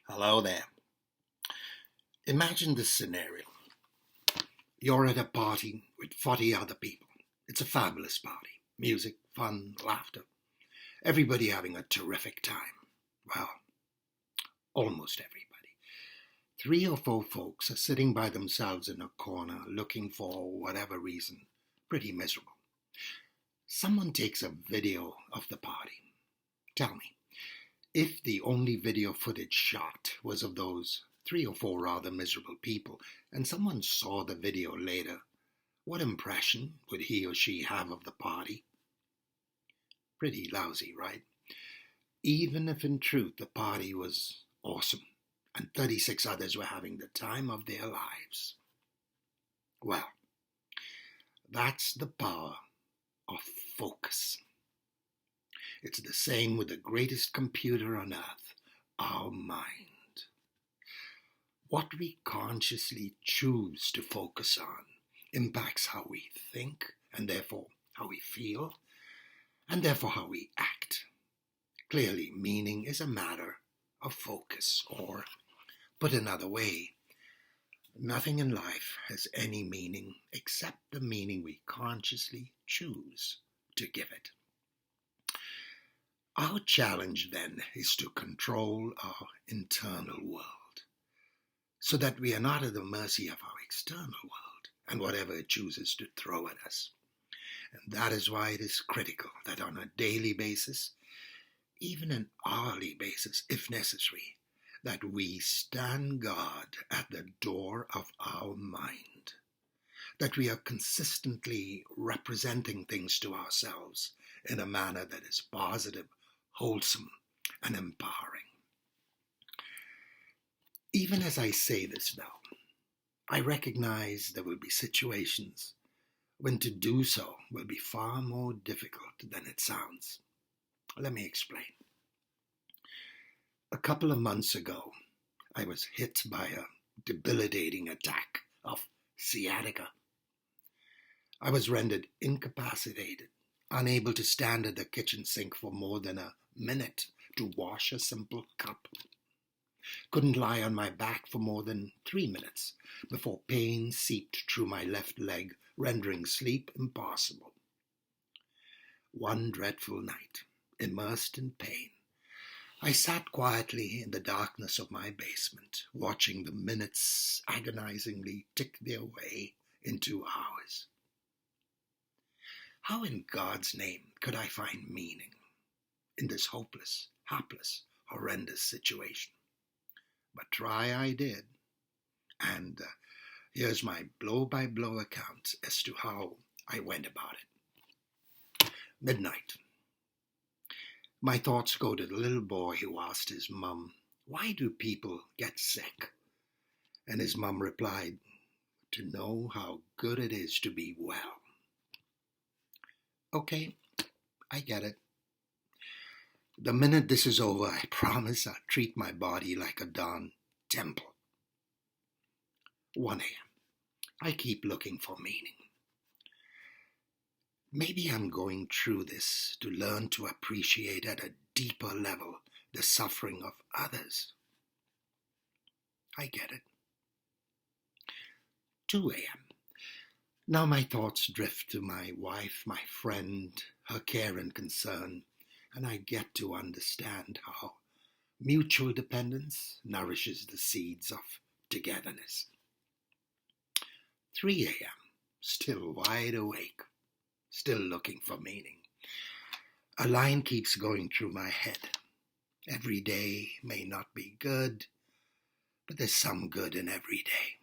Hello there. Imagine this scenario. You're at a party with 40 other people. It's a fabulous party. Music, fun, laughter. Everybody having a terrific time. Well, almost everybody. Three or four folks are sitting by themselves in a corner looking for whatever reason. Pretty miserable. Someone takes a video of the party. Tell me, if the only video footage shot was of those three or four rather miserable people, and someone saw the video later, what impression would he or she have of the party? Pretty lousy, right? Even if in truth the party was awesome, and 36 others were having the time of their lives. Well, that's the power of focus. It's the same with the greatest computer on earth, our mind. What we consciously choose to focus on impacts how we think, and therefore how we feel, and therefore how we act. Clearly, meaning is a matter of focus, or, put another way, nothing in life has any meaning except the meaning we consciously choose to give it. Our challenge then is to control our internal world, so that we are not at the mercy of our external world and whatever it chooses to throw at us. And that is why it is critical that on a daily basis, even an hourly basis if necessary, that we stand guard at the door of our mind, that we are consistently representing things to ourselves in a manner that is positive, wholesome, and empowering. Even as I say this though, I recognize there will be situations when to do so will be far more difficult than it sounds. Let me explain. A couple of months ago, I was hit by a debilitating attack of sciatica. I was rendered incapacitated, unable to stand at the kitchen sink for more than a minute to wash a simple cup. Couldn't lie on my back for more than 3 minutes before pain seeped through my left leg, rendering sleep impossible. One dreadful night, immersed in pain, I sat quietly in the darkness of my basement, watching the minutes agonizingly tick their way into hours. How in God's name could I find meaning in this hopeless, hapless, horrendous situation? But try I did, and here's my blow-by-blow account as to how I went about it. Midnight. My thoughts go to the little boy who asked his mum, "Why do people get sick?" And his mum replied, "To know how good it is to be well." Okay, I get it. The minute this is over, I promise I'll treat my body like a darn temple. 1 a.m. I keep looking for meaning. Maybe I'm going through this to learn to appreciate at a deeper level the suffering of others. I get it. 2 a.m. Now my thoughts drift to my wife, my friend, her care and concern, and I get to understand how mutual dependence nourishes the seeds of togetherness. 3 a.m. Still wide awake, still looking for meaning. A line keeps going through my head. Every day may not be good, but there's some good in every day.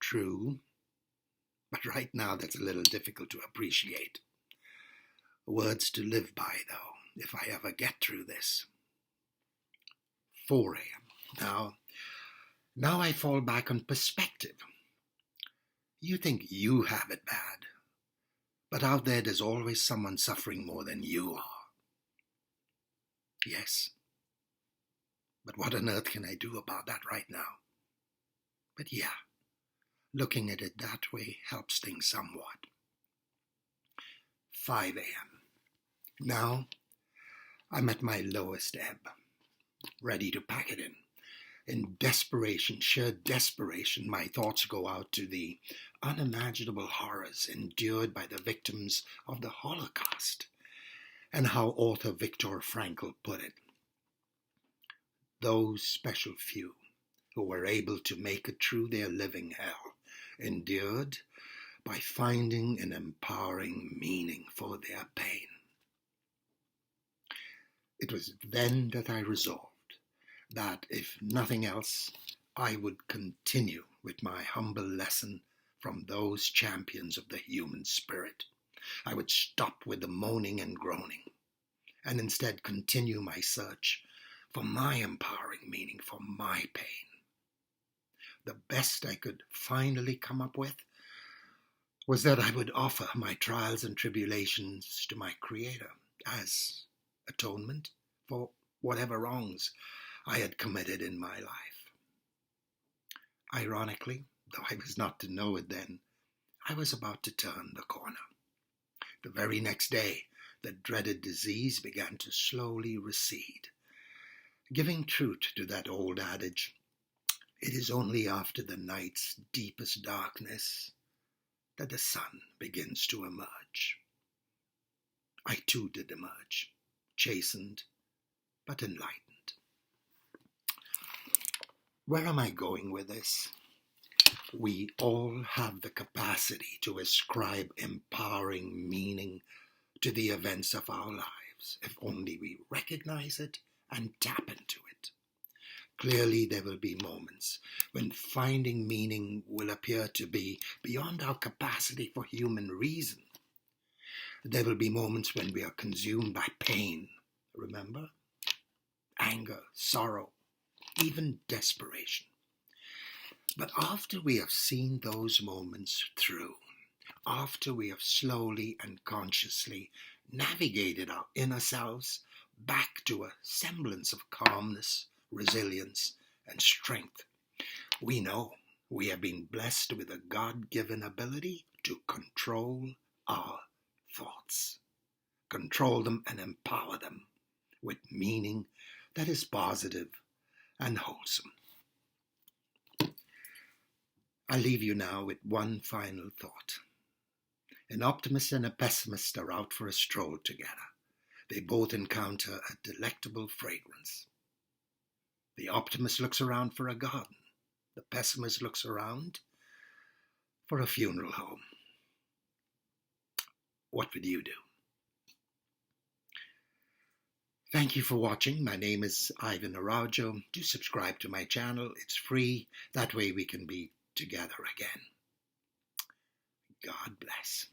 True, but right now that's a little difficult to appreciate. Words to live by, though, if I ever get through this. 4 a.m. Now I fall back on perspective. You think you have it bad, but out there's always someone suffering more than you are. Yes, but what on earth can I do about that right now? But yeah, looking at it that way helps things somewhat. 5 a.m. Now I'm at my lowest ebb. ready to pack it in. In desperation, sheer desperation, my thoughts go out to the unimaginable horrors endured by the victims of the Holocaust, and how author Viktor Frankl put it. Those special few who were able to make it through their living hell endured by finding an empowering meaning for their pain. It was then that I resolved that, if nothing else, I would continue with my humble lesson from those champions of the human spirit. I would stop with the moaning and groaning, and instead continue my search for my empowering meaning for my pain. The best I could finally come up with was that I would offer my trials and tribulations to my Creator as atonement for whatever wrongs I had committed in my life. Ironically, though I was not to know it then, I was about to turn the corner. The very next day, the dreaded disease began to slowly recede, giving truth to that old adage, it is only after the night's deepest darkness that the sun begins to emerge. I too did emerge, chastened but enlightened. Where am I going with this? We all have the capacity to ascribe empowering meaning to the events of our lives, if only we recognize it and tap into it. Clearly, there will be moments when finding meaning will appear to be beyond our capacity for human reason. There will be moments when we are consumed by pain, remember? Anger, sorrow, even desperation. But after we have seen those moments through, after we have slowly and consciously navigated our inner selves back to a semblance of calmness, resilience, and strength, we know we have been blessed with a God-given ability to control our thoughts, control them and empower them with meaning that is positive and wholesome. I leave you now with one final thought. An optimist and a pessimist are out for a stroll together. They both encounter a delectable fragrance. The optimist looks around for a garden. The pessimist looks around for a funeral home. What would you do? Thank you for watching. My name is Ivan Araujo. Do subscribe to my channel. It's free. That way we can be together again. God bless.